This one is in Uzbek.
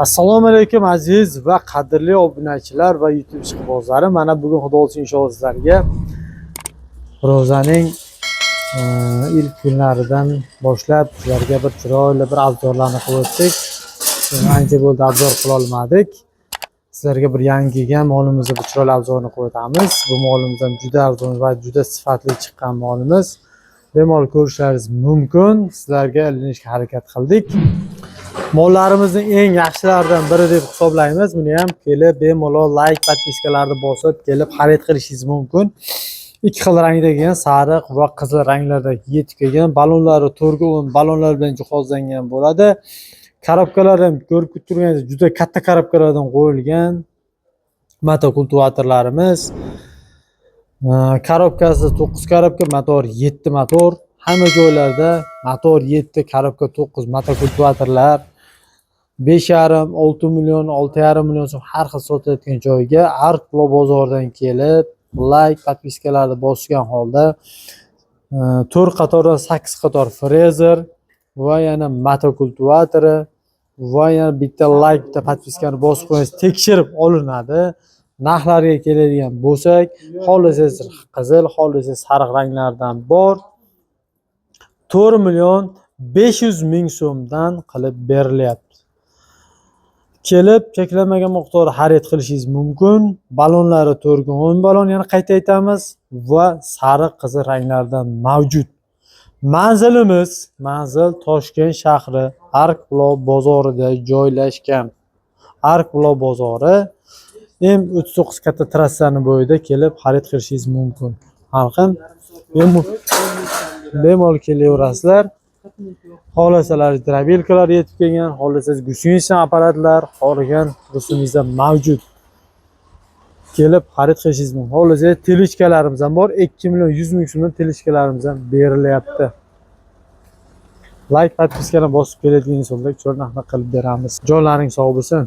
Assalomu alaykum aziz va qadrli obunachilar va YouTube ishqibozlari. Mana bugun xudo olsun inshaalloh sizlarga ro'zaning ilk kunlaridan boshlab sizlarga bir chiroyli bir obzorlarni qilib o'tdik. Ancha bo'ldi obzor qila olmadik. Sizlarga bir yangi kelgan molimizni bir chiroyli obzorni qilib o'tamiz. Bu molimiz ham juda arzon va juda sifatli chiqqan molimiz. Bemalol ko'rishlaringiz mumkin. Sizlarga ilinishga harakat qildik. Mollarimizning eng yaxshilaridan biri deb hisoblaymiz. Buni ham kelib bemalol like, podpiskalarni bosib kelib xarid qilishingiz mumkin. Ikki xil rangda kelgan, sariq va qizil ranglarda yetib kelgan. Balonlari turg'un balonlar bilan jihozlangan bo'ladi. Korobkalar ham ko'rib turganingiz juda katta korobkalardan qo'yilgan. Motokultivatorlarimiz. Korobkasi 9 korobka, motor 7 motor. Hamma joylarda motor 7, korobka 9 motokultivatorlar 5,5 6 million 6,5 million so'm har xil sotilayotgan joyga Arklo bozoridan kelib like podpiskalarni bosgan holda 4 qatordan 8 qator frezer va yana motokultivatori va yana bitta like bitta podpiskani bosib qo'ysangiz tekshirib olinadi. Narxlarga keladigan bo'lsak, xohlasangiz qizil, xohlasangiz sariq ranglardan bor. 4 million 500 ming so'mdan qilib berilyapti. Kelib cheklanmagan miqdorda xarid qilishingiz mumkin. Balonlari turg'un balon, yana qayta aytamiz, va sariq qizil ranglardan mavjud. Manzil Toshkent shahri Arklo bozorida joylashgan. Arklo bozori M39 katta trassani bo'yida kelib xarid qilishingiz mumkin. Xalqim, bemalol kelaverasizlar. Xohlasalar drobilkalar yetib kelgan, xohlasangiz gusenichli apparatlar qolgan rusumizda mavjud. Kelib xarid qilishingiz mumkin. Xohlasangiz telechkalarimiz ham bor. 2 million 100 ming so'mdan telechkalarimiz ham berilyapti. Like podpiskani bosib keladigan insonlarga chiroyli narxda qilib beramiz. Jonlaring sog' bo'lsin.